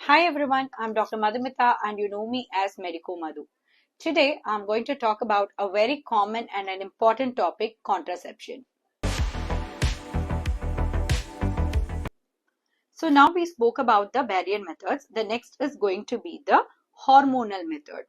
Hi everyone, I'm Dr. Madhumita and you know me as MedicoMadhu. Today I'm going to talk about a very common and an important topic, contraception. So now we spoke about the barrier methods. The next is going to be the hormonal method.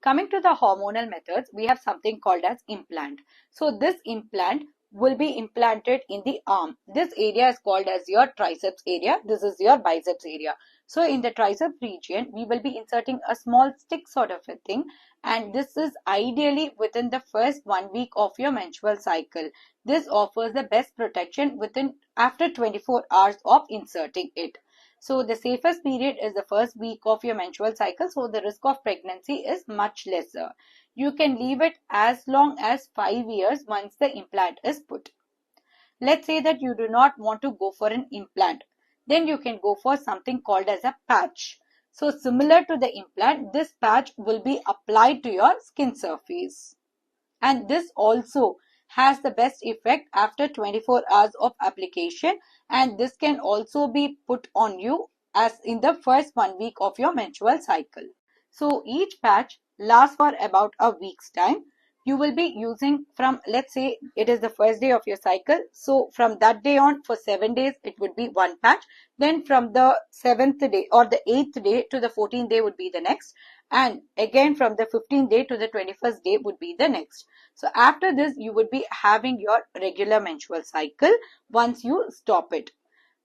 Coming to the hormonal methods, we have something called as implant. So this implant will be implanted in the arm. This area is called as your triceps area. This is your biceps area. So in the triceps region, we will be inserting a small stick sort of a thing. And this is ideally within the first 1 week of your menstrual cycle. This offers the best protection after 24 hours of inserting it. So the safest period is the first week of your menstrual cycle. So the risk of pregnancy is much lesser. You can leave it as long as 5 years once the implant is put. Let's say that you do not want to go for an implant. Then you can go for something called as a patch. So similar to the implant, this patch will be applied to your skin surface. And this also has the best effect after 24 hours of application, and this can also be put on you as in the first 1 week of your menstrual cycle. So each patch lasts for about a week's time. You will be using from, let's say it is the first day of your cycle, so from that day on for 7 days it would be one patch. Then from the 7th day or the 8th day to the 14th day would be the next, and again from the 15th day to the 21st day would be the next. So after this you would be having your regular menstrual cycle once you stop it.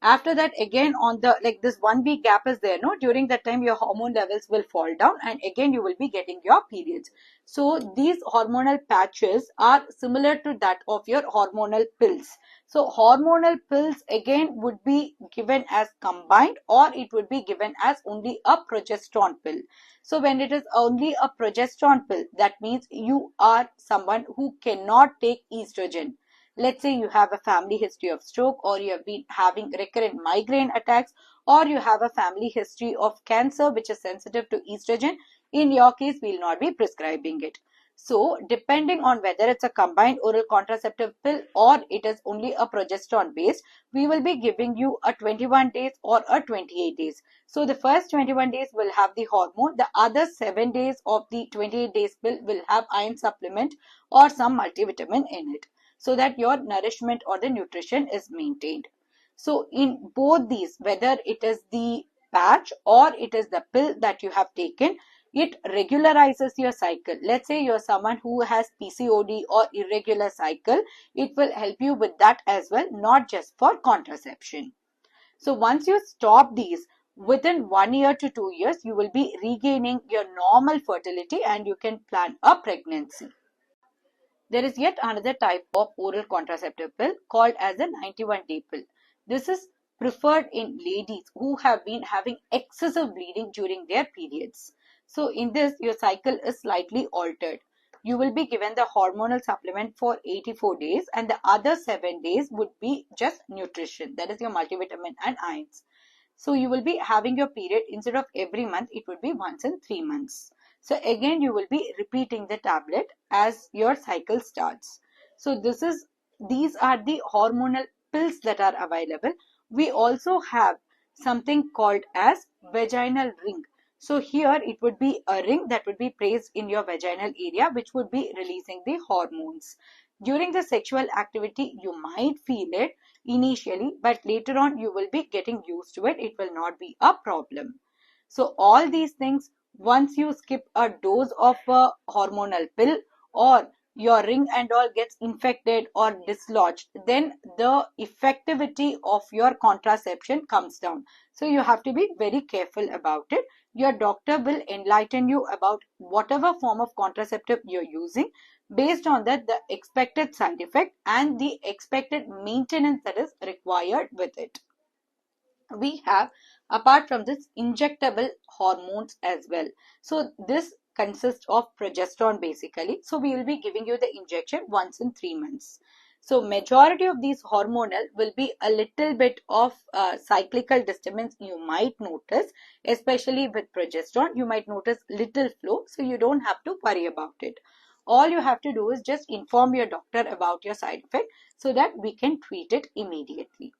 After that, again on the this 1 week gap is there, no, during that time your hormone levels will fall down and again you will be getting your periods. So these hormonal patches are similar to that of your hormonal pills. So hormonal pills again would be given as combined, or it would be given as only a progesterone pill. So when it is only a progesterone pill, that means you are someone who cannot take estrogen. Let's say you have a family history of stroke, or you have been having recurrent migraine attacks, or you have a family history of cancer which is sensitive to estrogen. In your case, we will not be prescribing it. So depending on whether it's a combined oral contraceptive pill or it is only a progesterone based, we will be giving you a 21 days or a 28 days. So the first 21 days will have the hormone. The other 7 days of the 28 days pill will have iron supplement or some multivitamin in it, so that your nourishment or the nutrition is maintained. So in both these, whether it is the patch or it is the pill that you have taken, it regularizes your cycle. Let's say you're someone who has PCOD or irregular cycle, it will help you with that as well, not just for contraception. So once you stop these, within 1 year to 2 years, you will be regaining your normal fertility and you can plan a pregnancy. There is yet another type of oral contraceptive pill called as a 91-day pill. This is preferred in ladies who have been having excessive bleeding during their periods. So in this, your cycle is slightly altered. You will be given the hormonal supplement for 84 days and the other 7 days would be just nutrition. That is your multivitamin and irons. So you will be having your period, instead of every month, it would be once in 3 months. So again, you will be repeating the tablet as your cycle starts. So these are the hormonal pills that are available. We also have something called as vaginal ring. So here it would be a ring that would be placed in your vaginal area, which would be releasing the hormones. During the sexual activity, you might feel it initially, but later on you will be getting used to it. It will not be a problem. So all these things, once you skip a dose of a hormonal pill or your ring and all gets infected or dislodged, then the effectivity of your contraception comes down. So you have to be very careful about it. Your doctor will enlighten you about whatever form of contraceptive you're using. Based on that, the expected side effect and the expected maintenance that is required with it. We have, apart from this, injectable hormones as well. So this consists of progesterone basically. So we will be giving you the injection once in 3 months. So majority of these hormonal will be a little bit of cyclical disturbance you might notice, especially with progesterone. You might notice little flow, so you don't have to worry about it. All you have to do is just inform your doctor about your side effect so that we can treat it immediately.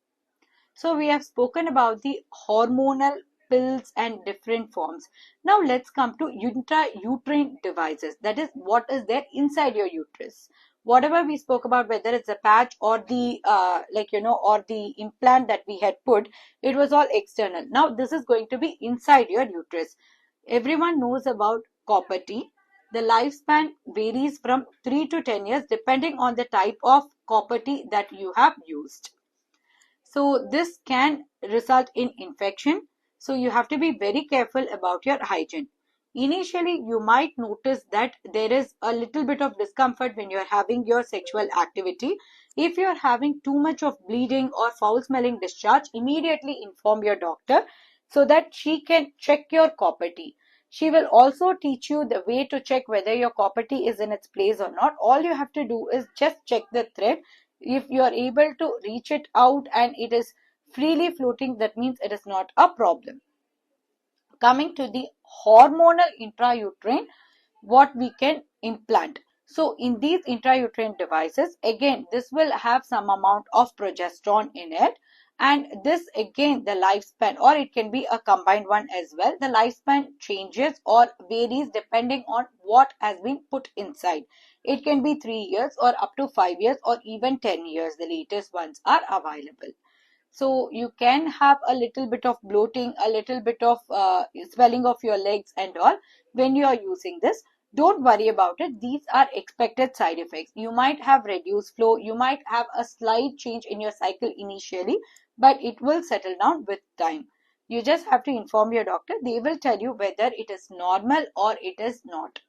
So we have spoken about the hormonal pills and different forms. Now let's come to intrauterine devices. That is, what is there inside your uterus. Whatever we spoke about, whether it's a patch or the or the implant that we had put, it was all external. Now this is going to be inside your uterus. Everyone knows about copper T. The lifespan varies from 3 to 10 years depending on the type of copper T that you have used. So this can result in infection. So you have to be very careful about your hygiene. Initially, you might notice that there is a little bit of discomfort when you're having your sexual activity. If you're having too much of bleeding or foul smelling discharge, immediately inform your doctor so that she can check your copper T. She will also teach you the way to check whether your copper T is in its place or not. All you have to do is just check the thread. If you are able to reach it out and it is freely floating, that means it is not a problem. Coming to the hormonal intrauterine, what we can implant. So in these intrauterine devices, again, this will have some amount of progesterone in it. And this again, the lifespan, or it can be a combined one as well. The lifespan changes or varies depending on what has been put inside. It can be 3 years or up to 5 years or even 10 years. The latest ones are available. So you can have a little bit of bloating, a little bit of swelling of your legs and all when you are using this. Don't worry about it. These are expected side effects. You might have reduced flow. You might have a slight change in your cycle initially, but it will settle down with time. You just have to inform your doctor. They will tell you whether it is normal or it is not.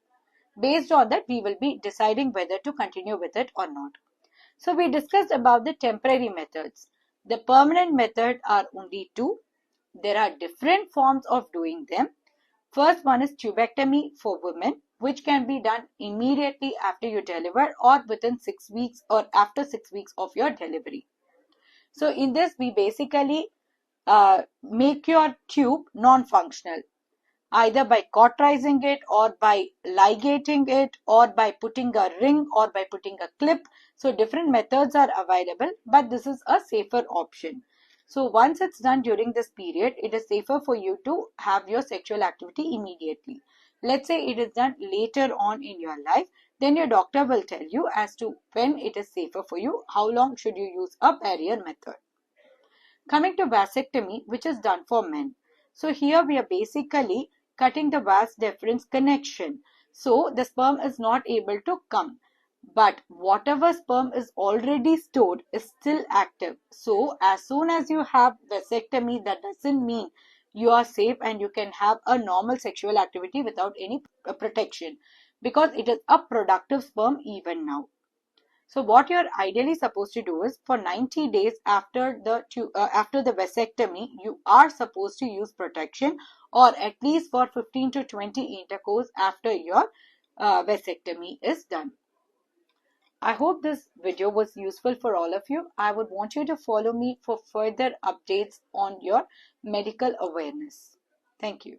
Based on that, we will be deciding whether to continue with it or not. So we discussed about the temporary methods. The permanent method are only two. There are different forms of doing them. First one is tubectomy for women, which can be done immediately after you deliver or within 6 weeks or after 6 weeks of your delivery. So in this, we basically make your tube non-functional, either by cauterizing it or by ligating it or by putting a ring or by putting a clip. So different methods are available, but this is a safer option. So once it's done during this period, it is safer for you to have your sexual activity immediately. Let's say it is done later on in your life, then your doctor will tell you as to when it is safer for you, how long should you use a barrier method. Coming to vasectomy, which is done for men. So here we are basically cutting the vas deferens connection. So the sperm is not able to come. But whatever sperm is already stored is still active. So as soon as you have vasectomy, that doesn't mean you are safe and you can have a normal sexual activity without any protection, because it is a productive sperm even now. So what you're ideally supposed to do is for 90 days after the vasectomy, you are supposed to use protection, or at least for 15 to 20 intercourse after your vasectomy is done. I hope this video was useful for all of you. I would want you to follow me for further updates on your medical awareness. Thank you.